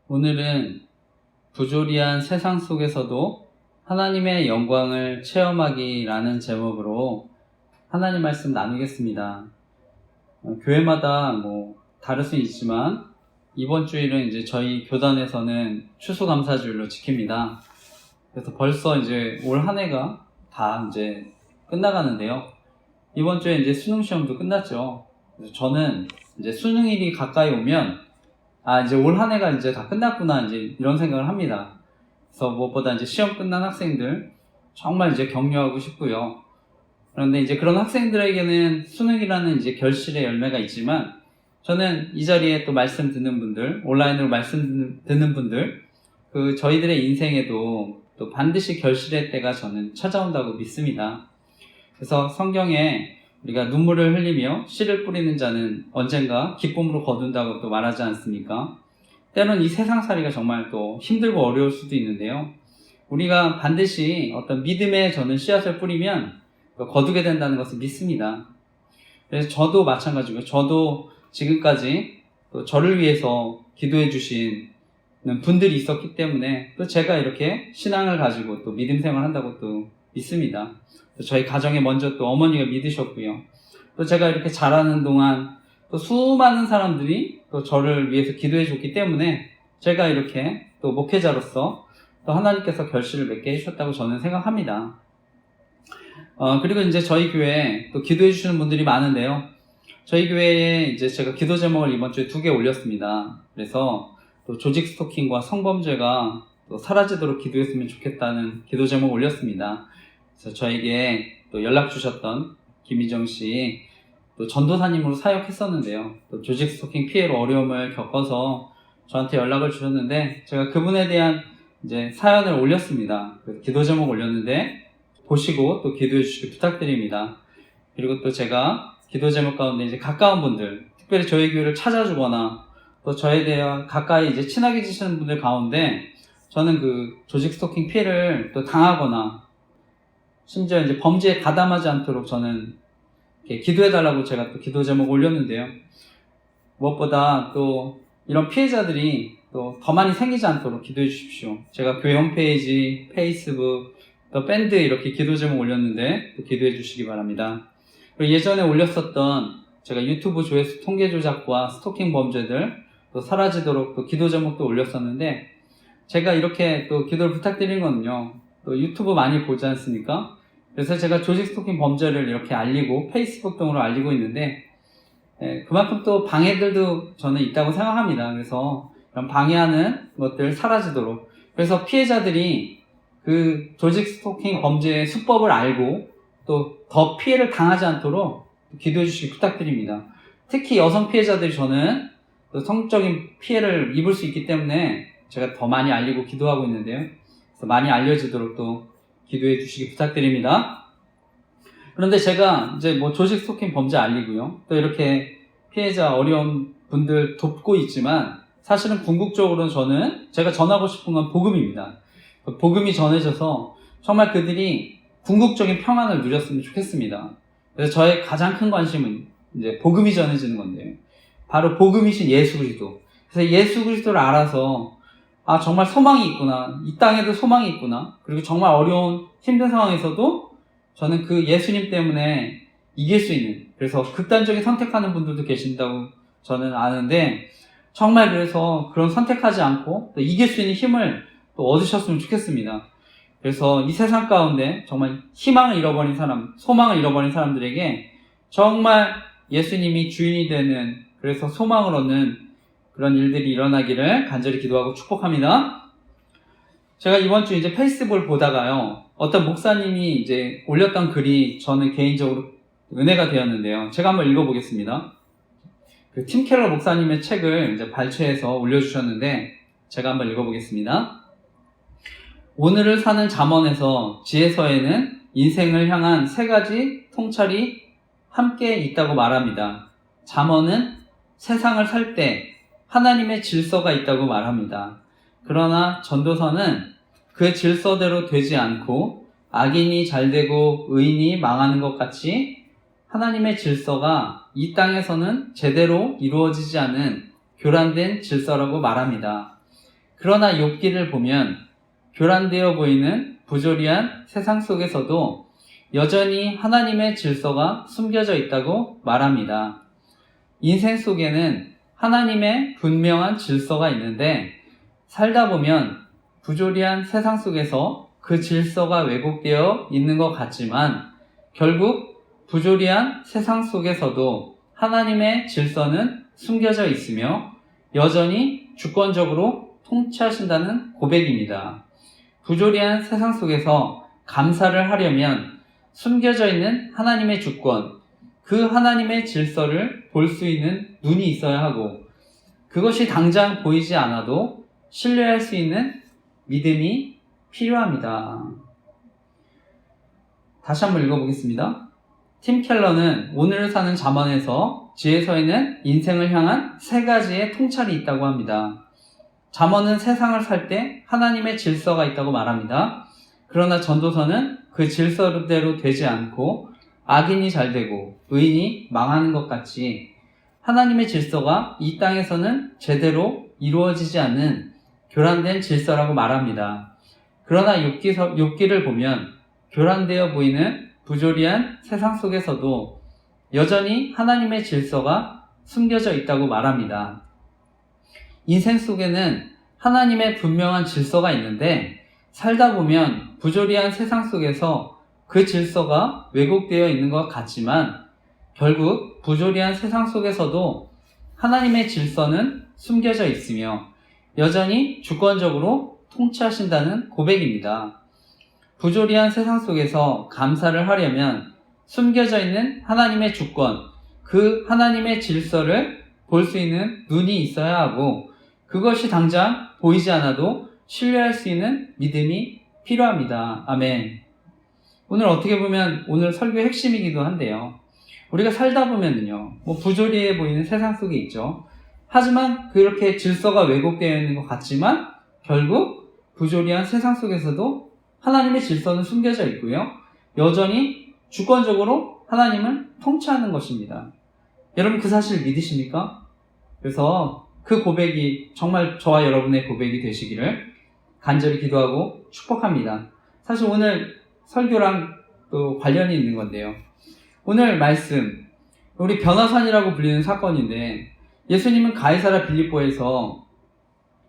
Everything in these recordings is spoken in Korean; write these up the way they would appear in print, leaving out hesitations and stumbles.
오늘은 부조리한 세상 속에서도 하나님의 영광을 체험하기라는 제목으로 하나님 말씀 나누겠습니다. 교회마다 다를 수 있지만 이번 주일은 이제 저희 교단에서는 추수감사주일로 지킵니다. 그래서 벌써 이제 올 한 해가 다 이제 끝나가는데요. 이번 주에 이제 수능 시험도 끝났죠. 그래서 저는 이제 수능일이 가까이 오면 이제 올 한 해가 이제 다 끝났구나, 이제 이런 생각을 합니다. 그래서 무엇보다 이제 시험 끝난 학생들 정말 이제 격려하고 싶고요. 그런데 이제 그런 학생들에게는 수능이라는 이제 결실의 열매가 있지만, 저는 이 자리에 또 말씀 듣는 분들, 온라인으로 말씀 듣는 분들, 저희들의 인생에도 또 반드시 결실의 때가 저는 찾아온다고 믿습니다. 그래서 성경에 우리가 눈물을 흘리며 씨를 뿌리는 자는 언젠가 기쁨으로 거둔다고 또 말하지 않습니까? 때론 이 세상살이가 정말 또 힘들고 어려울 수도 있는데요. 우리가 반드시 어떤 믿음의 저는 씨앗을 뿌리면 거두게 된다는 것을 믿습니다. 그래서 저도 마찬가지고요. 저도 지금까지 또 저를 위해서 기도해 주신 분들이 있었기 때문에 또 제가 이렇게 신앙을 가지고 또 믿음 생활을 한다고 또 믿습니다. 저희 가정에 먼저 또 어머니가 믿으셨고요. 또 제가 이렇게 자라는 동안 또 수많은 사람들이 또 저를 위해서 기도해 줬기 때문에 제가 이렇게 또 목회자로서 또 하나님께서 결실을 맺게 해주셨다고 저는 생각합니다. 그리고 이제 저희 교회에 또 기도해 주시는 분들이 많은데요. 저희 교회에 이제 제가 기도 제목을 이번 주에 2개 올렸습니다. 그래서 또 조직 스토킹과 성범죄가 또 사라지도록 기도했으면 좋겠다는 기도 제목 올렸습니다. 그래서 저에게 또 연락 주셨던 김희정 씨, 또 전도사님으로 사역했었는데요. 또 조직 스토킹 피해로 어려움을 겪어서 저한테 연락을 주셨는데, 제가 그분에 대한 이제 사연을 올렸습니다. 그래서 기도 제목 올렸는데 보시고 또 기도해 주시기 부탁드립니다. 그리고 또 제가 기도 제목 가운데 이제 가까운 분들, 특별히 저희 교회를 찾아주거나 또 저에 대해 가까이 이제 친하게 지시는 분들 가운데 저는 조직 스토킹 피해를 또 당하거나 심지어 이제 범죄에 가담하지 않도록 저는 기도해달라고 제가 또 기도 제목 올렸는데요. 무엇보다 또 이런 피해자들이 또 더 많이 생기지 않도록 기도해 주십시오. 제가 교회 홈페이지, 페이스북, 또 밴드 이렇게 기도 제목 올렸는데 또 기도해 주시기 바랍니다. 그리고 예전에 올렸었던 제가 유튜브 조회수 통계 조작과 스토킹 범죄들 또 사라지도록 또 기도 제목도 올렸었는데, 제가 이렇게 또 기도를 부탁드리는 거는요, 또 유튜브 많이 보지 않습니까? 그래서 제가 조직 스토킹 범죄를 이렇게 알리고 페이스북 등으로 알리고 있는데, 그만큼 또 방해들도 저는 있다고 생각합니다. 그래서 이런 방해하는 것들 사라지도록, 그래서 피해자들이 조직 스토킹 범죄의 수법을 알고 또 더 피해를 당하지 않도록 기도해 주시기 부탁드립니다. 특히 여성 피해자들이 저는 또 성적인 피해를 입을 수 있기 때문에 제가 더 많이 알리고 기도하고 있는데요. 그래서 많이 알려지도록 또 기도해 주시기 부탁드립니다. 그런데 제가 이제 조직 스토킹 범죄 알리고요, 또 이렇게 피해자 어려운 분들 돕고 있지만, 사실은 궁극적으로는 저는 제가 전하고 싶은 건 복음입니다. 복음이 전해져서 정말 그들이 궁극적인 평안을 누렸으면 좋겠습니다. 그래서 저의 가장 큰 관심은 이제 복음이 전해지는 건데요. 바로 복음이신 예수 그리스도. 그래서 예수 그리스도를 알아서 정말 소망이 있구나, 이 땅에도 소망이 있구나, 그리고 정말 어려운 힘든 상황에서도 저는 그 예수님 때문에 이길 수 있는, 그래서 극단적인 선택하는 분들도 계신다고 저는 아는데, 정말 그래서 그런 선택하지 않고 또 이길 수 있는 힘을 또 얻으셨으면 좋겠습니다. 그래서 이 세상 가운데 정말 희망을 잃어버린 사람, 소망을 잃어버린 사람들에게 정말 예수님이 주인이 되는, 그래서 소망을 얻는 그런 일들이 일어나기를 간절히 기도하고 축복합니다. 제가 이번 주 이제 페이스북을 보다가요, 어떤 목사님이 이제 올렸던 글이 저는 개인적으로 은혜가 되었는데요. 제가 한번 읽어보겠습니다. 팀 켈러 목사님의 책을 이제 발췌해서 올려주셨는데, 제가 한번 읽어보겠습니다. 오늘을 사는 잠언에서 지혜서에는 인생을 향한 3가지 통찰이 함께 있다고 말합니다. 잠언은 세상을 살 때 하나님의 질서가 있다고 말합니다. 그러나 전도서는 그 질서대로 되지 않고 악인이 잘되고 의인이 망하는 것 같이 하나님의 질서가 이 땅에서는 제대로 이루어지지 않은 교란된 질서라고 말합니다. 그러나 욥기를 보면 교란되어 보이는 부조리한 세상 속에서도 여전히 하나님의 질서가 숨겨져 있다고 말합니다. 인생 속에는 하나님의 분명한 질서가 있는데 살다 보면 부조리한 세상 속에서 그 질서가 왜곡되어 있는 것 같지만 결국 부조리한 세상 속에서도 하나님의 질서는 숨겨져 있으며 여전히 주권적으로 통치하신다는 고백입니다. 부조리한 세상 속에서 감사를 하려면 숨겨져 있는 하나님의 주권, 그 하나님의 질서를 볼 수 있는 눈이 있어야 하고 그것이 당장 보이지 않아도 신뢰할 수 있는 믿음이 필요합니다. 다시 한번 읽어보겠습니다. 팀 켈러는 오늘을 사는 잠언에서 지혜서에는 인생을 향한 세 가지의 통찰이 있다고 합니다. 잠언은 세상을 살 때 하나님의 질서가 있다고 말합니다. 그러나 전도서는 그 질서대로 되지 않고 악인이 잘 되고 의인이 망하는 것 같이 하나님의 질서가 이 땅에서는 제대로 이루어지지 않는 교란된 질서라고 말합니다. 그러나 욥기를 보면 교란되어 보이는 부조리한 세상 속에서도 여전히 하나님의 질서가 숨겨져 있다고 말합니다. 인생 속에는 하나님의 분명한 질서가 있는데 살다 보면 부조리한 세상 속에서 그 질서가 왜곡되어 있는 것 같지만 결국 부조리한 세상 속에서도 하나님의 질서는 숨겨져 있으며 여전히 주권적으로 통치하신다는 고백입니다. 부조리한 세상 속에서 감사를 하려면 숨겨져 있는 하나님의 주권, 그 하나님의 질서를 볼 수 있는 눈이 있어야 하고 그것이 당장 보이지 않아도 신뢰할 수 있는 믿음이 필요합니다. 아멘. 오늘 어떻게 보면 오늘 설교의 핵심이기도 한데요. 우리가 살다 보면요, 부조리해 보이는 세상 속에 있죠. 하지만 그렇게 질서가 왜곡되어 있는 것 같지만 결국 부조리한 세상 속에서도 하나님의 질서는 숨겨져 있고요. 여전히 주권적으로 하나님을 통치하는 것입니다. 여러분 그 사실 믿으십니까? 그래서 그 고백이 정말 저와 여러분의 고백이 되시기를 간절히 기도하고 축복합니다. 사실 오늘 설교랑 또 관련이 있는 건데요. 오늘 말씀, 우리 변화산이라고 불리는 사건인데 예수님은 가이사랴 빌립보에서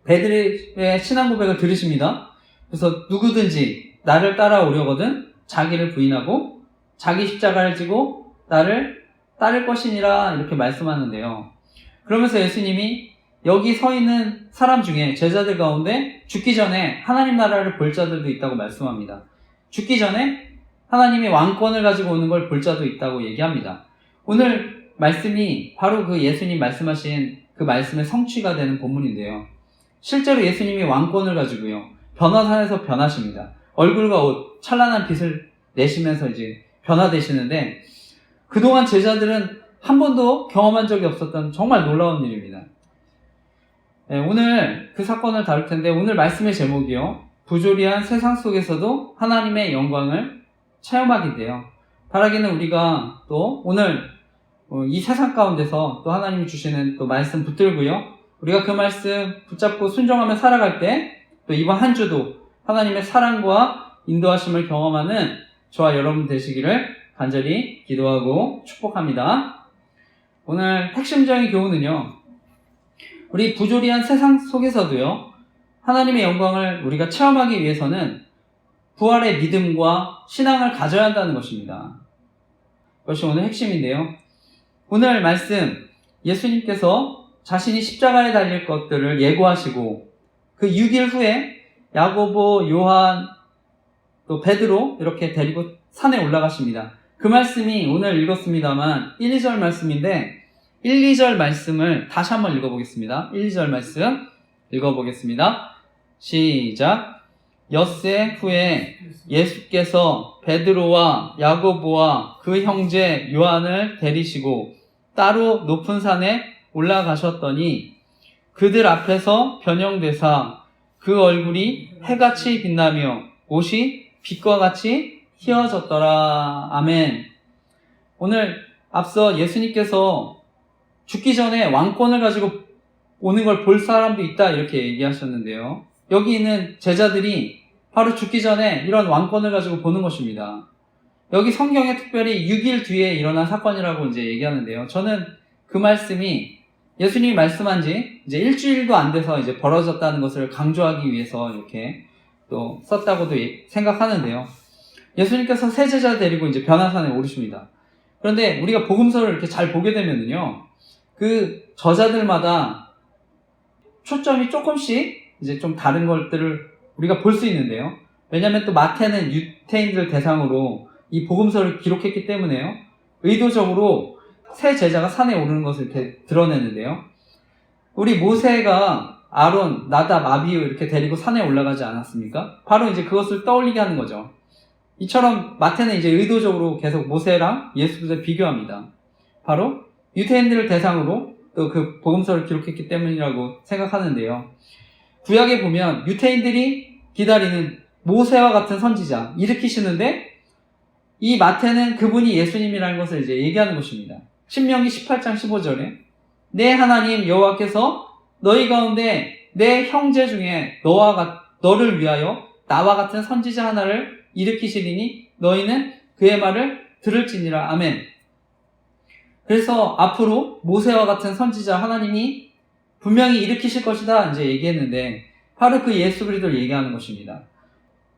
베드로의 신앙 고백을 들으십니다. 그래서 누구든지 나를 따라오려거든 자기를 부인하고 자기 십자가를 지고 나를 따를 것이니라 이렇게 말씀하는데요. 그러면서 예수님이 여기 서 있는 사람 중에 제자들 가운데 죽기 전에 하나님 나라를 볼 자들도 있다고 말씀합니다. 죽기 전에 하나님이 왕권을 가지고 오는 걸 볼 자도 있다고 얘기합니다. 오늘 말씀이 바로 그 예수님 말씀하신 그 말씀의 성취가 되는 본문인데요. 실제로 예수님이 왕권을 가지고요. 변화산에서 변하십니다. 얼굴과 옷, 찬란한 빛을 내시면서 이제 변화되시는데 그동안 제자들은 한 번도 경험한 적이 없었던 정말 놀라운 일입니다. 네, 오늘 그 사건을 다룰 텐데 오늘 말씀의 제목이요. 부조리한 세상 속에서도 하나님의 영광을 체험하기인데요. 바라기는 우리가 또 오늘 이 세상 가운데서 또 하나님이 주시는 또 말씀 붙들고요. 우리가 그 말씀 붙잡고 순종하며 살아갈 때 또 이번 한 주도 하나님의 사랑과 인도하심을 경험하는 저와 여러분 되시기를 간절히 기도하고 축복합니다. 오늘 핵심적인 교훈은요. 우리 부조리한 세상 속에서도요. 하나님의 영광을 우리가 체험하기 위해서는 부활의 믿음과 신앙을 가져야 한다는 것입니다. 그것이 오늘 핵심인데요. 오늘 말씀 예수님께서 자신이 십자가에 달릴 것들을 예고하시고 그 6일 후에 야고보, 요한, 또 베드로 이렇게 데리고 산에 올라가십니다. 그 말씀이 오늘 읽었습니다만 1, 2절 말씀인데 1, 2절 말씀을 다시 한번 읽어보겠습니다. 1, 2절 말씀 읽어보겠습니다. 시작. 엿새 후에 예수께서 베드로와 야고보와 그 형제 요한을 데리시고 따로 높은 산에 올라가셨더니 그들 앞에서 변형되사 그 얼굴이 해같이 빛나며 옷이 빛과 같이 휘어졌더라. 아멘. 오늘 앞서 예수님께서 죽기 전에 왕권을 가지고 오는 걸 볼 사람도 있다 이렇게 얘기하셨는데요. 여기 있는 제자들이 바로 죽기 전에 이런 왕권을 가지고 보는 것입니다. 여기 성경에 특별히 6일 뒤에 일어난 사건이라고 이제 얘기하는데요. 저는 그 말씀이 예수님이 말씀한 지 이제 일주일도 안 돼서 이제 벌어졌다는 것을 강조하기 위해서 이렇게 또 썼다고도 생각하는데요. 예수님께서 세 제자 데리고 이제 변화산에 오르십니다. 그런데 우리가 복음서를 이렇게 잘 보게 되면은요, 그 저자들마다 초점이 조금씩 이제 좀 다른 것들을 우리가 볼 수 있는데요. 왜냐하면 또 마태는 유대인들 대상으로 이 복음서를 기록했기 때문에요. 의도적으로 세 제자가 산에 오르는 것을 이렇게 드러내는데요. 우리 모세가 아론, 나답, 아비후 이렇게 데리고 산에 올라가지 않았습니까? 바로 이제 그것을 떠올리게 하는 거죠. 이처럼 마태는 이제 의도적으로 계속 모세랑 예수 그리스도를 비교합니다. 바로 유대인들을 대상으로 또 그 복음서를 기록했기 때문이라고 생각하는데요. 구약에 보면 유대인들이 기다리는 모세와 같은 선지자 일으키시는데 이 마태는 그분이 예수님이라는 것을 이제 얘기하는 것입니다. 신명기 18장 15절에 내 하나님 여호와께서 너희 가운데 내 형제 중에 너를 위하여 나와 같은 선지자 하나를 일으키시리니 너희는 그의 말을 들을지니라. 아멘. 그래서 앞으로 모세와 같은 선지자 하나님이 분명히 일으키실 것이다 이제 얘기했는데 바로 그 예수 그리스도를 얘기하는 것입니다.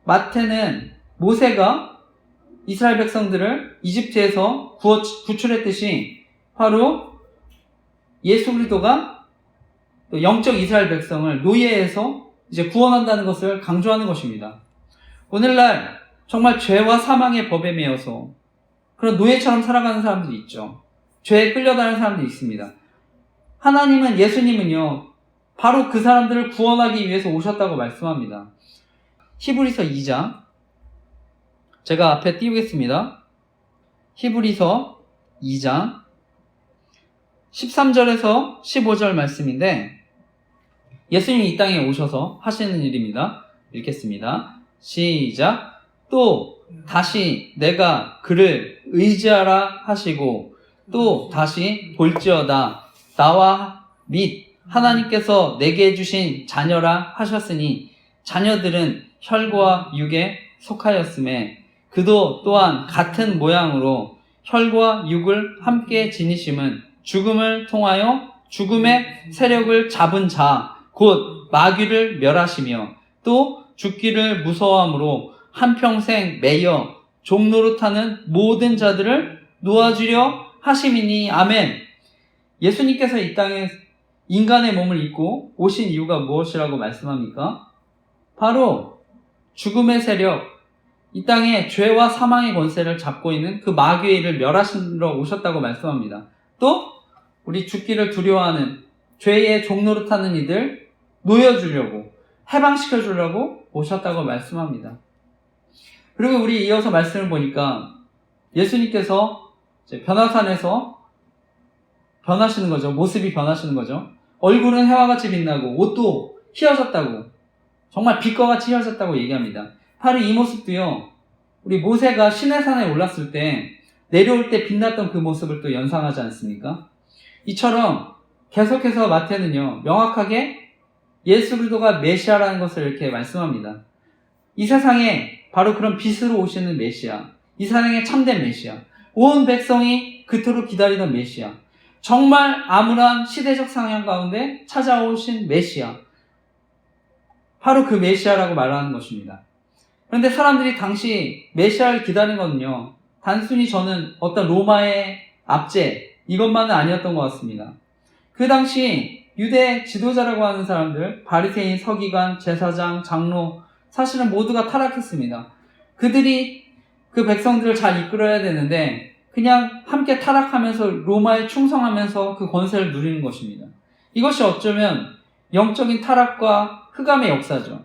마태는 모세가 이스라엘 백성들을 이집트에서 구출했듯이 바로 예수 그리스도가 또 영적 이스라엘 백성을 노예에서 이제 구원한다는 것을 강조하는 것입니다. 오늘날 정말 죄와 사망의 법에 매여서 그런 노예처럼 살아가는 사람들이 있죠. 죄에 끌려다니는 사람들이 있습니다. 하나님은, 예수님은요, 바로 그 사람들을 구원하기 위해서 오셨다고 말씀합니다. 히브리서 2장, 제가 앞에 띄우겠습니다. 히브리서 2장 13절에서 15절 말씀인데 예수님이 이 땅에 오셔서 하시는 일입니다. 읽겠습니다. 시작. 또 다시 내가 그를 의지하라 하시고 또 다시 볼지어다 나와 및 하나님께서 내게 주신 자녀라 하셨으니 자녀들은 혈과 육에 속하였음에 그도 또한 같은 모양으로 혈과 육을 함께 지니심은 죽음을 통하여 죽음의 세력을 잡은 자 곧 마귀를 멸하시며 또 죽기를 무서워함으로 한평생 매여 종노릇하는 모든 자들을 놓아주려 하심이니. 아멘. 예수님께서 이 땅에 인간의 몸을 입고 오신 이유가 무엇이라고 말씀합니까? 바로 죽음의 세력, 이 땅에 죄와 사망의 권세를 잡고 있는 그 마귀의 일을 멸하시러 오셨다고 말씀합니다. 또 우리 죽기를 두려워하는 죄의 종노릇하는 이들 놓여주려고, 해방시켜주려고 오셨다고 말씀합니다. 그리고 우리 이어서 말씀을 보니까 예수님께서 이제 변화산에서 변하시는 거죠. 모습이 변하시는 거죠. 얼굴은 해와 같이 빛나고 옷도 휘어졌다고, 정말 빛과 같이 휘어졌다고 얘기합니다. 바로 이 모습도요, 우리 모세가 시내산에 올랐을 때 내려올 때 빛났던 그 모습을 또 연상하지 않습니까? 이처럼 계속해서 마태는요, 명확하게 예수 그리스도가 메시아라는 것을 이렇게 말씀합니다. 이 세상에 바로 그런 빛으로 오시는 메시아, 이 세상의 참된 메시아, 온 백성이 그토록 기다리던 메시아, 정말 암울한 시대적 상황 가운데 찾아오신 메시아, 바로 그 메시아라고 말하는 것입니다. 그런데 사람들이 당시 메시아를 기다린 거는요, 단순히 저는 어떤 로마의 압제 이것만은 아니었던 것 같습니다. 그 당시 유대 지도자라고 하는 사람들, 바리새인, 서기관, 제사장, 장로, 사실은 모두가 타락했습니다. 그들이 그 백성들을 잘 이끌어야 되는데 그냥 함께 타락하면서 로마에 충성하면서 그 권세를 누리는 것입니다. 이것이 어쩌면 영적인 타락과 흑암의 역사죠.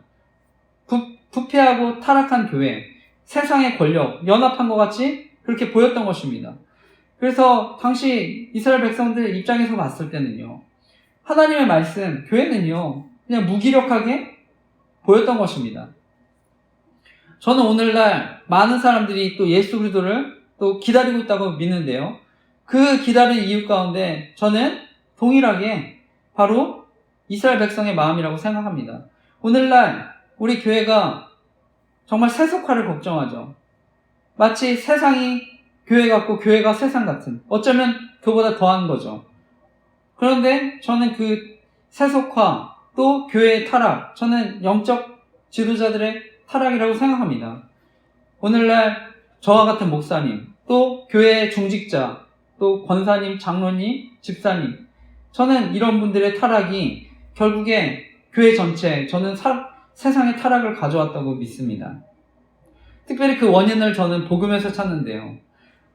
부패하고 타락한 교회, 세상의 권력, 연합한 것 같이 그렇게 보였던 것입니다. 그래서 당시 이스라엘 백성들 입장에서 봤을 때는요, 하나님의 말씀, 교회는요, 그냥 무기력하게 보였던 것입니다. 저는 오늘날 많은 사람들이 또 예수 그리스도를 또 기다리고 있다고 믿는데요. 그 기다리는 이유 가운데 저는 동일하게 바로 이스라엘 백성의 마음이라고 생각합니다. 오늘날 우리 교회가 정말 세속화를 걱정하죠. 마치 세상이 교회 같고 교회가 세상 같은, 어쩌면 그보다 더한 거죠. 그런데 저는 그 세속화 또 교회의 타락, 저는 영적 지도자들의 타락이라고 생각합니다. 오늘날 저와 같은 목사님, 또 교회의 중직자, 또 권사님, 장로님, 집사님, 저는 이런 분들의 타락이 결국에 교회 전체, 저는 세상의 타락을 가져왔다고 믿습니다. 특별히 그 원인을 저는 복음에서 찾는데요.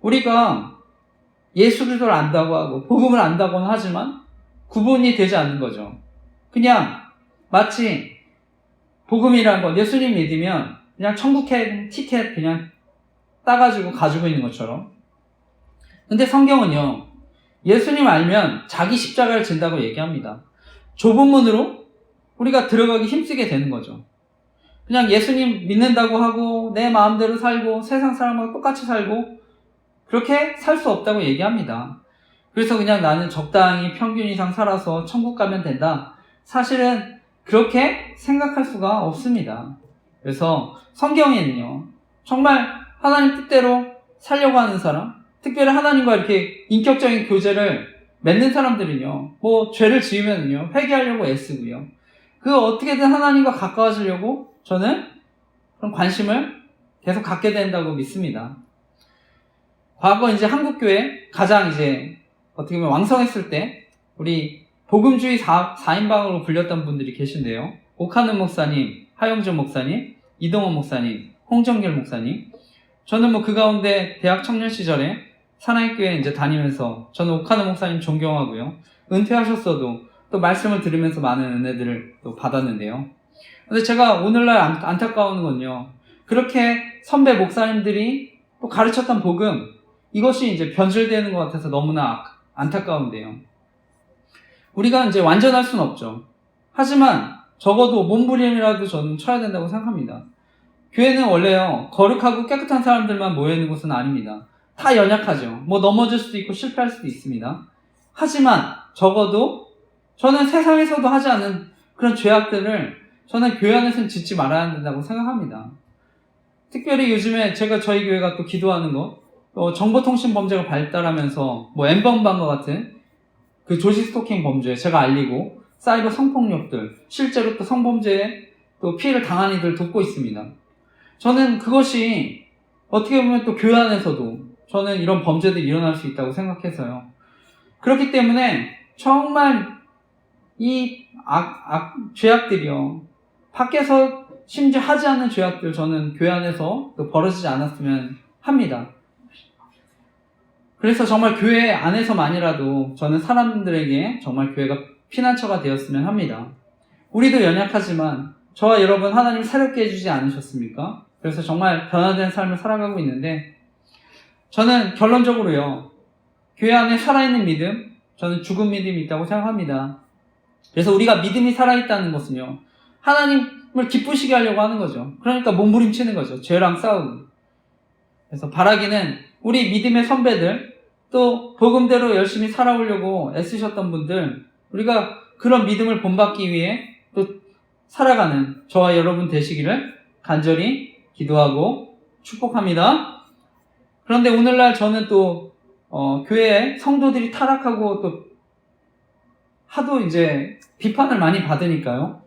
우리가 예수 그리스도를 안다고 하고 복음을 안다고는 하지만 구분이 되지 않는 거죠. 그냥 마치 복음이라는 건 예수님 믿으면 그냥 천국 티켓 그냥 따가지고 가지고 있는 것처럼. 근데 성경은요, 예수님 알면 자기 십자가를 진다고 얘기합니다. 좁은 문으로 우리가 들어가기 힘쓰게 되는 거죠. 그냥 예수님 믿는다고 하고 내 마음대로 살고 세상 사람하고 똑같이 살고 그렇게 살 수 없다고 얘기합니다. 그래서 그냥 나는 적당히 평균 이상 살아서 천국 가면 된다. 사실은 그렇게 생각할 수가 없습니다. 그래서 성경에는요, 정말 하나님 뜻대로 살려고 하는 사람, 특별히 하나님과 이렇게 인격적인 교제를 맺는 사람들은요, 뭐 죄를 지으면요 회개하려고 애쓰고요, 그 어떻게든 하나님과 가까워지려고 저는 그런 관심을 계속 갖게 된다고 믿습니다. 과거 이제 한국교회 가장 이제 어떻게 보면 왕성했을 때 우리 복음주의 4인방으로 불렸던 분들이 계신데요. 오카는 목사님, 하영준 목사님, 이동원 목사님, 홍정길 목사님. 저는 뭐 그 가운데 대학 청년 시절에 사나이교회 이제 다니면서 저는 오카는 목사님 존경하고요. 은퇴하셨어도 또 말씀을 들으면서 많은 은혜들을 또 받았는데요. 근데 제가 오늘날 안타까운 건요, 그렇게 선배 목사님들이 또 가르쳤던 복음, 이것이 이제 변질되는 것 같아서 너무나 안타까운데요. 우리가 이제 완전할 수는 없죠. 하지만 적어도 몸부림이라도 저는 쳐야 된다고 생각합니다. 교회는 원래요, 거룩하고 깨끗한 사람들만 모여있는 곳은 아닙니다. 다 연약하죠. 뭐 넘어질 수도 있고 실패할 수도 있습니다. 하지만 적어도 저는 세상에서도 하지 않는 그런 죄악들을 저는 교회 안에서는 짓지 말아야 된다고 생각합니다. 특별히 요즘에 제가 저희 교회가 또 기도하는 거, 정보통신 범죄가 발달하면서 뭐 N번방과 같은 그 조지 스토킹 범죄 제가 알리고 사이버 성폭력들, 실제로 또 성범죄에 또 피해를 당한 이들 돕고 있습니다. 저는 그것이 어떻게 보면 또 교회 안에서도 저는 이런 범죄들이 일어날 수 있다고 생각해서요. 그렇기 때문에 정말 이 죄악들이요, 밖에서 심지어 하지 않는 죄악들 저는 교회 안에서 또 벌어지지 않았으면 합니다. 그래서 정말 교회 안에서만이라도 저는 사람들에게 정말 교회가 피난처가 되었으면 합니다. 우리도 연약하지만 저와 여러분 하나님 새롭게 해주지 않으셨습니까? 그래서 정말 변화된 삶을 살아가고 있는데, 저는 결론적으로요, 교회 안에 살아있는 믿음, 저는 죽은 믿음이 있다고 생각합니다. 그래서 우리가 믿음이 살아있다는 것은요, 하나님을 기쁘시게 하려고 하는 거죠. 그러니까 몸부림치는 거죠. 죄랑 싸우고. 그래서 바라기는 우리 믿음의 선배들, 또 복음대로 열심히 살아오려고 애쓰셨던 분들, 우리가 그런 믿음을 본받기 위해 또 살아가는 저와 여러분 되시기를 간절히 기도하고 축복합니다. 그런데 오늘날 저는 또 교회에 성도들이 타락하고 또 하도 이제 비판을 많이 받으니까요,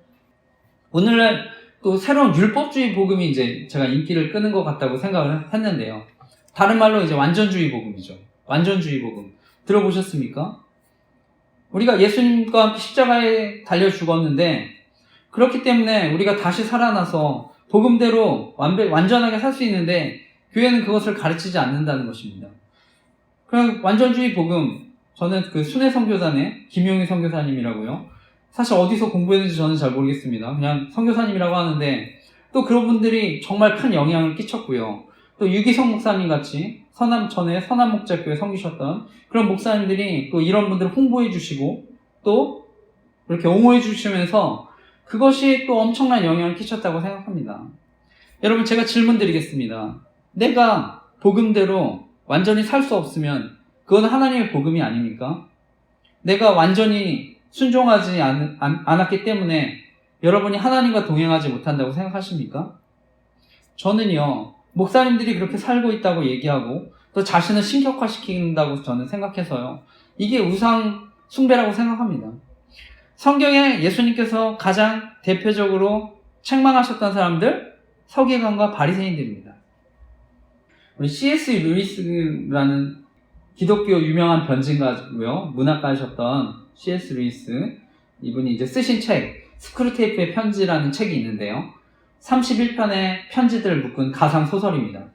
오늘날 또 새로운 율법주의 복음이 이제 제가 인기를 끄는 것 같다고 생각을 했는데요. 다른 말로 이제 완전주의 복음이죠. 완전주의 복음. 들어보셨습니까? 우리가 예수님과 함께 십자가에 달려 죽었는데, 그렇기 때문에 우리가 다시 살아나서 복음대로 완전하게 살 수 있는데, 교회는 그것을 가르치지 않는다는 것입니다. 그럼 완전주의 복음, 저는 그 순회 선교단의 김용희 선교사님이라고요. 사실 어디서 공부했는지 저는 잘 모르겠습니다. 그냥 선교사님이라고 하는데, 또 그런 분들이 정말 큰 영향을 끼쳤고요. 또 유기성 목사님 같이 전에 선암목자교회 섬기셨던 그런 목사님들이 또 이런 분들을 홍보해 주시고 또 이렇게 옹호해 주시면서 그것이 또 엄청난 영향을 끼쳤다고 생각합니다. 여러분, 제가 질문 드리겠습니다. 내가 복음대로 완전히 살 수 없으면 그건 하나님의 복음이 아닙니까? 내가 완전히 순종하지 않았기 때문에 여러분이 하나님과 동행하지 못한다고 생각하십니까? 저는요, 목사님들이 그렇게 살고 있다고 얘기하고 또 자신을 신격화시킨다고 저는 생각해서요, 이게 우상 숭배라고 생각합니다. 성경에 예수님께서 가장 대표적으로 책망하셨던 사람들, 서기관과 바리새인들입니다. 우리 C.S. 루이스라는 기독교 유명한 변증가고요, 문학가이셨던 C.S. 루이스, 이분이 이제 쓰신 책 스크루테이프의 편지라는 책이 있는데요, 31편의 편지들을 묶은 가상 소설입니다.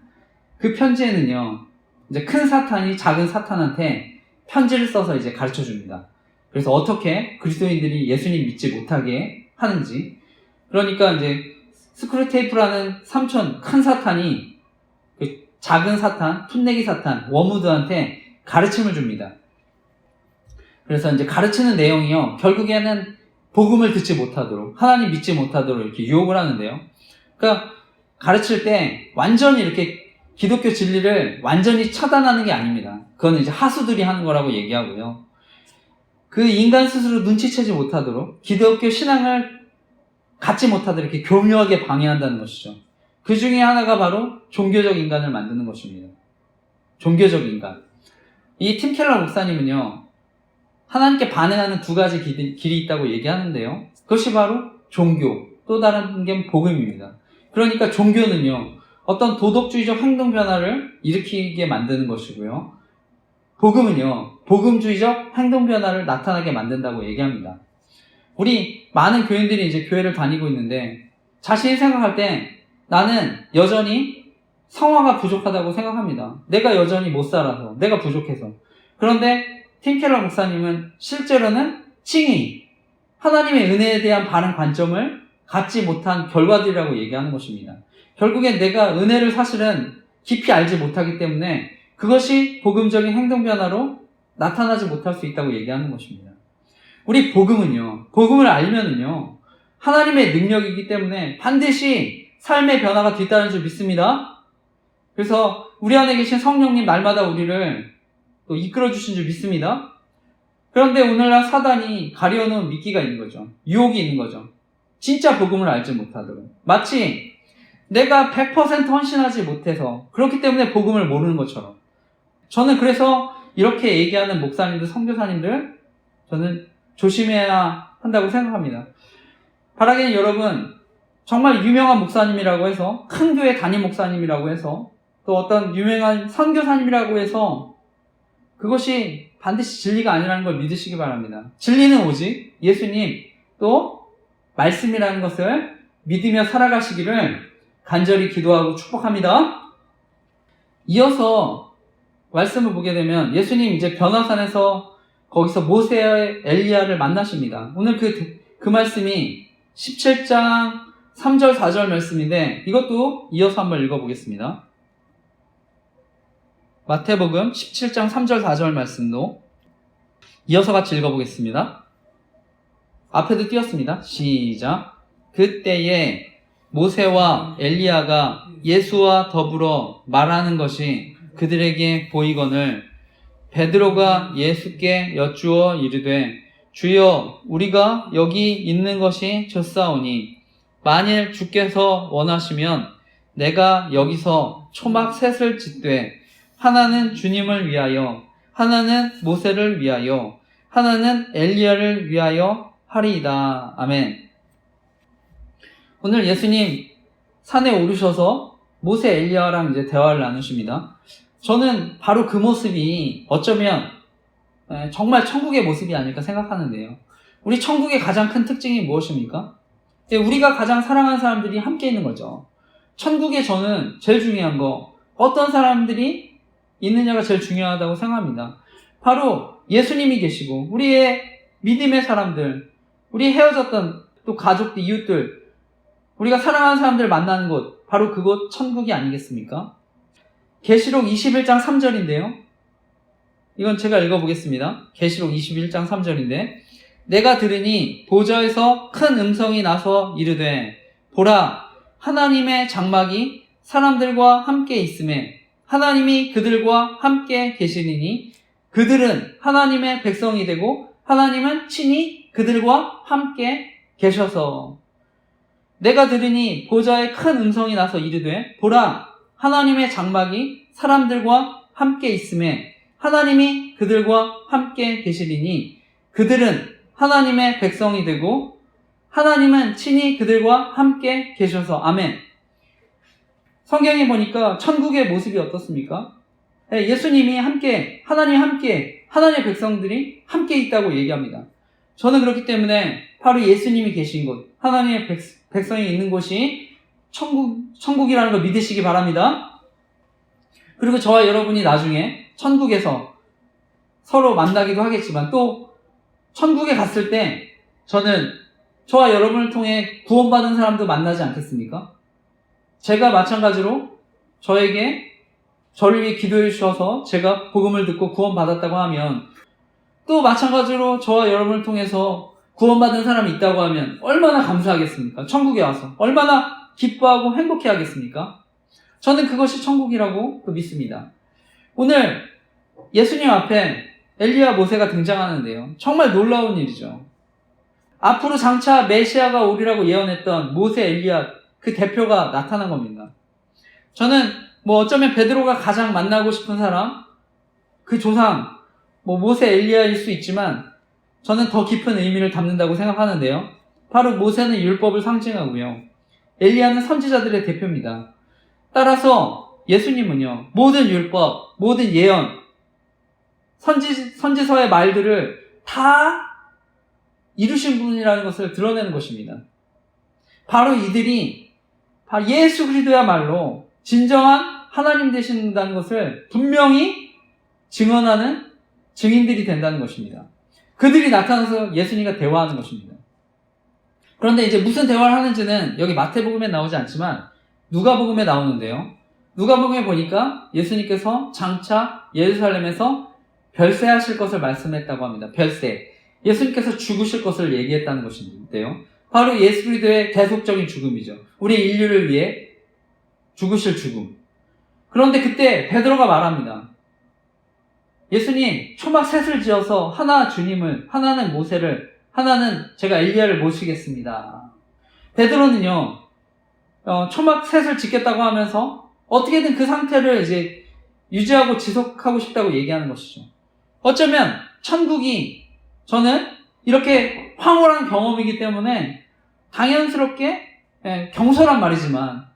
그 편지에는요, 이제 큰 사탄이 작은 사탄한테 편지를 써서 이제 가르쳐 줍니다. 그래서 어떻게 그리스도인들이 예수님 믿지 못하게 하는지. 그러니까 이제 스크루테이프라는 삼촌 큰 사탄이 그 작은 사탄, 풋내기 사탄, 워무드한테 가르침을 줍니다. 그래서 이제 가르치는 내용이요, 결국에는 복음을 듣지 못하도록, 하나님 믿지 못하도록 이렇게 유혹을 하는데요. 그러니까 가르칠 때 완전히 이렇게 기독교 진리를 완전히 차단하는 게 아닙니다. 그거는 이제 하수들이 하는 거라고 얘기하고요. 그 인간 스스로 눈치채지 못하도록, 기독교 신앙을 갖지 못하도록 이렇게 교묘하게 방해한다는 것이죠. 그 중에 하나가 바로 종교적 인간을 만드는 것입니다. 종교적 인간. 이 팀 켈러 목사님은요, 하나님께 반응하는 두 가지 길이 있다고 얘기하는데요, 그것이 바로 종교, 또 다른 게 복음입니다. 그러니까 종교는요, 어떤 도덕주의적 행동 변화를 일으키게 만드는 것이고요, 복음은요, 복음주의적 행동 변화를 나타나게 만든다고 얘기합니다. 우리 많은 교인들이 이제 교회를 다니고 있는데, 자신이 생각할 때 나는 여전히 성화가 부족하다고 생각합니다. 내가 여전히 못 살아서, 내가 부족해서. 그런데 팀 켈러 목사님은 실제로는 칭의, 하나님의 은혜에 대한 바른 관점을 갖지 못한 결과들이라고 얘기하는 것입니다. 결국엔 내가 은혜를 사실은 깊이 알지 못하기 때문에 그것이 복음적인 행동 변화로 나타나지 못할 수 있다고 얘기하는 것입니다. 우리 복음은요, 복음을 알면은요, 하나님의 능력이기 때문에 반드시 삶의 변화가 뒤따르는 줄 믿습니다. 그래서 우리 안에 계신 성령님 날마다 우리를 또 이끌어 주신 줄 믿습니다. 그런데 오늘날 사단이 가려놓은 미끼가 있는 거죠. 유혹이 있는 거죠. 진짜 복음을 알지 못하도록. 마치 내가 100% 헌신하지 못해서 그렇기 때문에 복음을 모르는 것처럼. 저는 그래서 이렇게 얘기하는 목사님들, 선교사님들 저는 조심해야 한다고 생각합니다. 바라기는 여러분, 정말 유명한 목사님이라고 해서, 큰 교회 담임 목사님이라고 해서, 또 어떤 유명한 선교사님이라고 해서 그것이 반드시 진리가 아니라는 걸 믿으시기 바랍니다. 진리는 오직 예수님, 또 말씀이라는 것을 믿으며 살아가시기를 간절히 기도하고 축복합니다. 이어서 말씀을 보게 되면 예수님 이제 변화산에서 거기서 모세와 엘리야를 만나십니다. 오늘 그 말씀이 17장 3절 4절 말씀인데, 이것도 이어서 한번 읽어보겠습니다. 마태복음 17장 3절 4절 말씀도 이어서 같이 읽어보겠습니다. 앞에도 띄었습니다. 시작. 그때에 모세와 엘리야가 예수와 더불어 말하는 것이 그들에게 보이거늘 베드로가 예수께 여쭈어 이르되 주여, 우리가 여기 있는 것이 좋사오니 만일 주께서 원하시면 내가 여기서 초막 셋을 짓되 하나는 주님을 위하여, 하나는 모세를 위하여, 하나는 엘리야를 위하여 하리이다. 아멘. 오늘 예수님 산에 오르셔서 모세, 엘리야랑 이제 대화를 나누십니다. 저는 바로 그 모습이 어쩌면 정말 천국의 모습이 아닐까 생각하는데요. 우리 천국의 가장 큰 특징이 무엇입니까? 우리가 가장 사랑하는 사람들이 함께 있는 거죠. 천국에 저는 제일 중요한 거, 어떤 사람들이 있느냐가 제일 중요하다고 생각합니다. 바로 예수님이 계시고 우리의 믿음의 사람들, 우리 헤어졌던 또 가족들, 이웃들, 우리가 사랑하는 사람들 만나는 곳, 바로 그곳 천국이 아니겠습니까? 계시록 21장 3절인데요. 이건 제가 읽어보겠습니다. 계시록 21장 3절인데 내가 들으니 보좌에서 큰 음성이 나서 이르되 보라, 하나님의 장막이 사람들과 함께 있음에 하나님이 그들과 함께 계시리니 그들은 하나님의 백성이 되고 하나님은 친히 그들과 함께 계셔서 내가 들으니 보좌에 큰 음성이 나서 이르되 보라 하나님의 장막이 사람들과 함께 있음에 하나님이 그들과 함께 계시리니 그들은 하나님의 백성이 되고 하나님은 친히 그들과 함께 계셔서 아멘. 성경에 보니까 천국의 모습이 어떻습니까? 예수님이 함께, 하나님 함께, 하나님의 백성들이 함께 있다고 얘기합니다. 저는 그렇기 때문에 바로 예수님이 계신 곳, 하나님의 백성이 있는 곳이 천국이라는 걸 믿으시기 바랍니다. 그리고 저와 여러분이 나중에 천국에서 서로 만나기도 하겠지만 또 천국에 갔을 때 저는 저와 여러분을 통해 구원받은 사람도 만나지 않겠습니까? 제가 마찬가지로 저를 위해 기도해 주셔서 제가 복음을 듣고 구원받았다고 하면 또 마찬가지로 저와 여러분을 통해서 구원받은 사람이 있다고 하면 얼마나 감사하겠습니까? 천국에 와서 얼마나 기뻐하고 행복해 하겠습니까? 저는 그것이 천국이라고 믿습니다. 오늘 예수님 앞에 엘리야 모세가 등장하는데요. 정말 놀라운 일이죠. 앞으로 장차 메시아가 오리라고 예언했던 모세, 엘리야 그 대표가 나타난 겁니다. 저는 어쩌면 베드로가 가장 만나고 싶은 사람, 그 조상, 모세, 엘리야일 수 있지만 저는 더 깊은 의미를 담는다고 생각하는데요. 바로 모세는 율법을 상징하고요. 엘리야는 선지자들의 대표입니다. 따라서 예수님은요, 모든 율법, 모든 예언, 선지서의 말들을 다 이루신 분이라는 것을 드러내는 것입니다. 바로 이들이 예수 그리스도야말로 진정한 하나님 되신다는 것을 분명히 증언하는 증인들이 된다는 것입니다. 그들이 나타나서 예수님과 대화하는 것입니다. 그런데 이제 무슨 대화를 하는지는 여기 마태복음에 나오지 않지만 누가복음에 나오는데요. 누가복음에 보니까 예수님께서 장차 예루살렘에서 별세하실 것을 말씀했다고 합니다. 별세. 예수님께서 죽으실 것을 얘기했다는 것인데요. 바로 예수 그리스도의 대속적인 죽음이죠. 우리 인류를 위해 죽으실 죽음. 그런데 그때 베드로가 말합니다. 예수님, 초막 셋을 지어서 하나 주님을, 하나는 모세를, 하나는 제가 엘리야를 모시겠습니다. 베드로는요, 초막 셋을 짓겠다고 하면서 어떻게든 그 상태를 이제 유지하고 지속하고 싶다고 얘기하는 것이죠. 어쩌면 천국이 저는 이렇게 황홀한 경험이기 때문에 당연스럽게 경솔한 말이지만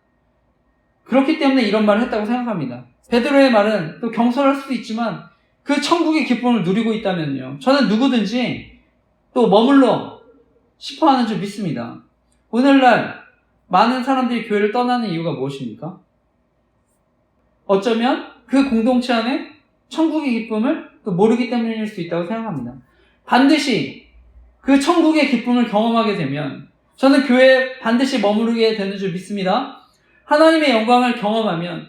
그렇기 때문에 이런 말을 했다고 생각합니다. 베드로의 말은 또 경솔할 수도 있지만 그 천국의 기쁨을 누리고 있다면요. 저는 누구든지 또 머물러 싶어하는 줄 믿습니다. 오늘날 많은 사람들이 교회를 떠나는 이유가 무엇입니까? 어쩌면 그 공동체 안에 천국의 기쁨을 또 모르기 때문일 수 있다고 생각합니다. 반드시 그 천국의 기쁨을 경험하게 되면 저는 교회에 반드시 머무르게 되는 줄 믿습니다. 하나님의 영광을 경험하면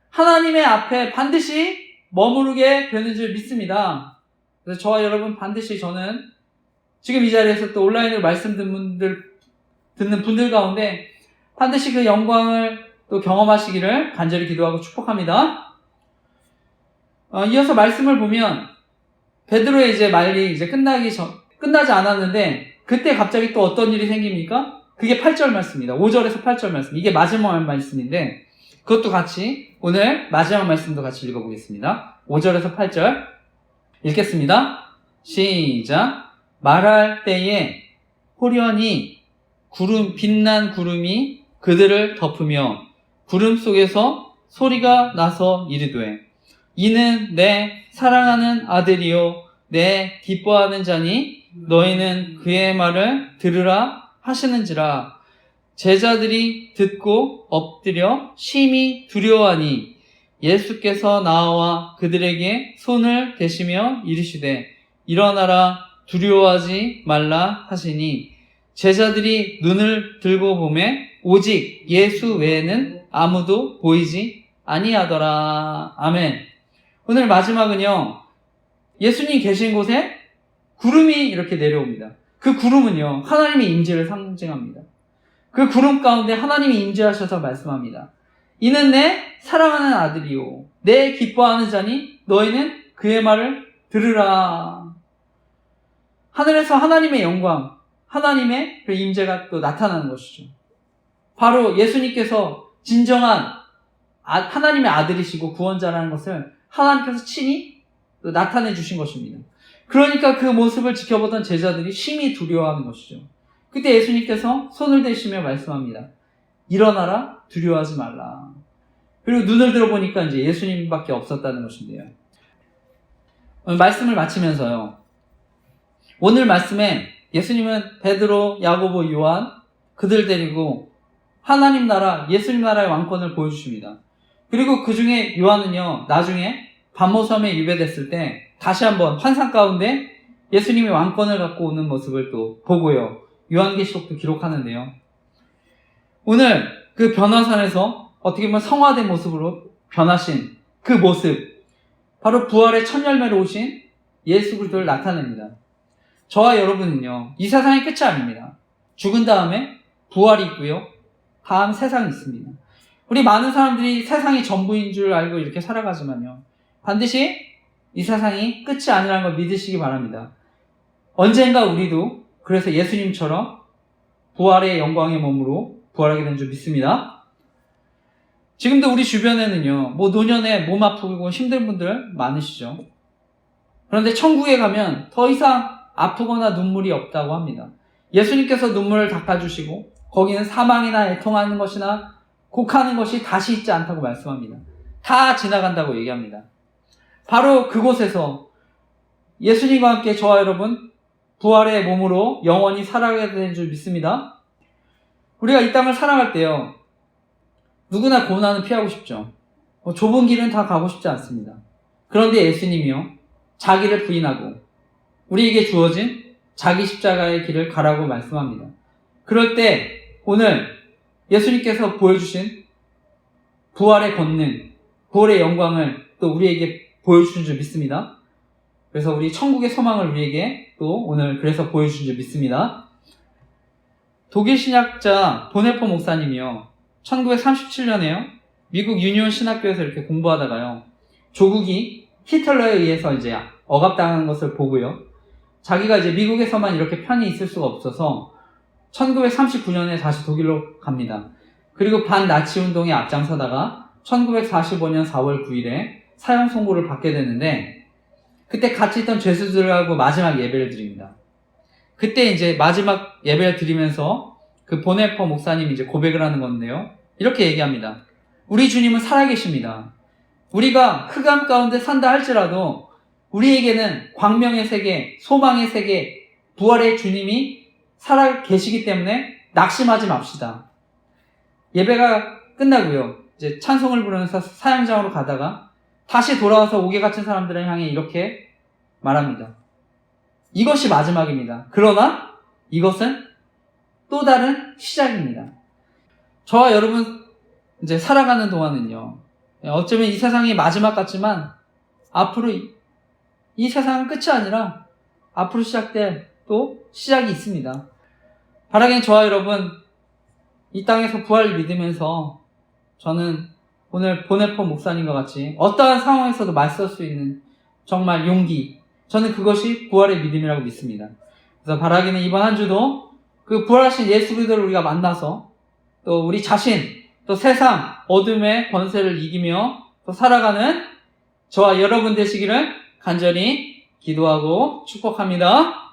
하나님의 앞에 반드시 머무르게 되는 줄 믿습니다. 그래서 저와 여러분 반드시 저는 지금 이 자리에서 또 온라인으로 말씀 듣는 분들 가운데 반드시 그 영광을 또 경험하시기를 간절히 기도하고 축복합니다. 이어서 말씀을 보면 베드로의 이제 말이 이제 끝나지 않았는데 그때 갑자기 또 어떤 일이 생깁니까? 그게 8절 말씀입니다. 5절에서 8절 말씀. 이게 마지막 말씀인데 그것도 같이 오늘 마지막 말씀도 같이 읽어보겠습니다. 5절에서 8절 읽겠습니다. 시작. 말할 때에 호련히 빛난 구름이 그들을 덮으며 구름 속에서 소리가 나서 이르되 이는 내 사랑하는 아들이요 내 기뻐하는 자니 너희는 그의 말을 들으라 하시는지라. 제자들이 듣고 엎드려 심히 두려워하니 예수께서 나와 그들에게 손을 대시며 이르시되 일어나라 두려워하지 말라 하시니 제자들이 눈을 들고 보매 오직 예수 외에는 아무도 보이지 아니하더라. 아멘. 오늘 마지막은요, 예수님 계신 곳에 구름이 이렇게 내려옵니다. 그 구름은요, 하나님의 임재를 상징합니다. 그 구름 가운데 하나님이 임재하셔서 말씀합니다. 이는 내 사랑하는 아들이요 내 기뻐하는 자니 너희는 그의 말을 들으라. 하늘에서 하나님의 영광, 하나님의 그 임재가 또 나타나는 것이죠. 바로 예수님께서 진정한 하나님의 아들이시고 구원자라는 것을 하나님께서 친히 또 나타내 주신 것입니다. 그러니까 그 모습을 지켜보던 제자들이 심히 두려워하는 것이죠. 그때 예수님께서 손을 대시며 말씀합니다. 일어나라, 두려워하지 말라. 그리고 눈을 들어보니까 이제 예수님밖에 없었다는 것인데요. 말씀을 마치면서요. 오늘 말씀에 예수님은 베드로, 야고보, 요한 그들 데리고 하나님 나라, 예수님 나라의 왕권을 보여주십니다. 그리고 그 중에 요한은요, 나중에 반모섬에 유배됐을 때 다시 한번 환상 가운데 예수님이 왕권을 갖고 오는 모습을 또 보고요. 요한계시록도 기록하는데요. 오늘 그 변화산에서 어떻게 보면 성화된 모습으로 변하신 그 모습, 바로 부활의 첫 열매로 오신 예수 그리스도를 나타냅니다. 저와 여러분은요, 이 세상이 끝이 아닙니다. 죽은 다음에 부활이 있고요. 다음 세상이 있습니다. 우리 많은 사람들이 세상이 전부인 줄 알고 이렇게 살아가지만요. 반드시 이 세상이 끝이 아니라는 걸 믿으시기 바랍니다. 언젠가 우리도 그래서 예수님처럼 부활의 영광의 몸으로 부활하게 된 줄 믿습니다. 지금도 우리 주변에는요, 노년에 몸 아프고 힘든 분들 많으시죠. 그런데 천국에 가면 더 이상 아프거나 눈물이 없다고 합니다. 예수님께서 눈물을 닦아주시고 거기는 사망이나 애통하는 것이나 곡하는 것이 다시 있지 않다고 말씀합니다. 다 지나간다고 얘기합니다. 바로 그곳에서 예수님과 함께 저와 여러분 부활의 몸으로 영원히 살아가게 된 줄 믿습니다. 우리가 이 땅을 살아갈 때요, 누구나 고난은 피하고 싶죠. 좁은 길은 다 가고 싶지 않습니다. 그런데 예수님이요, 자기를 부인하고 우리에게 주어진 자기 십자가의 길을 가라고 말씀합니다. 그럴 때 오늘 예수님께서 보여주신 부활의 권능, 부활의 영광을 또 우리에게 보여주신 줄 믿습니다. 그래서 우리 천국의 소망을 우리에게 또 오늘 그래서 보여주신 줄 믿습니다. 독일 신학자 보네포 목사님이요, 1937년에요, 미국 유니온 신학교에서 이렇게 공부하다가요, 조국이 히틀러에 의해서 이제 억압당하는 것을 보고요, 자기가 이제 미국에서만 이렇게 편히 있을 수가 없어서 1939년에 다시 독일로 갑니다. 그리고 반나치 운동에 앞장서다가 1945년 4월 9일에 사형 선고를 받게 되는데, 그때 같이 있던 죄수들하고 마지막 예배를 드립니다. 그때 이제 마지막 예배를 드리면서 그 보네퍼 목사님이 이제 고백을 하는 건데요, 이렇게 얘기합니다. 우리 주님은 살아계십니다. 우리가 흑암 가운데 산다 할지라도 우리에게는 광명의 세계, 소망의 세계, 부활의 주님이 살아계시기 때문에 낙심하지 맙시다. 예배가 끝나고요, 이제 찬송을 부르면서 사형장으로 가다가 다시 돌아와서 옥에 갇힌 사람들을 향해 이렇게 말합니다. 이것이 마지막입니다. 그러나 이것은 또 다른 시작입니다. 저와 여러분 이제 살아가는 동안은요, 어쩌면 이 세상이 마지막 같지만 앞으로 이 세상은 끝이 아니라 앞으로 시작될 또 시작이 있습니다. 바라기는 저와 여러분 이 땅에서 부활을 믿으면서 저는 오늘 보네포 목사님과 같이 어떠한 상황에서도 맞설 수 있는 정말 용기, 저는 그것이 부활의 믿음이라고 믿습니다. 그래서 바라기는 이번 한 주도 그 부활하신 예수 그리스도를 우리가 만나서 또 우리 자신, 또 세상 어둠의 권세를 이기며 또 살아가는 저와 여러분 되시기를 간절히 기도하고 축복합니다.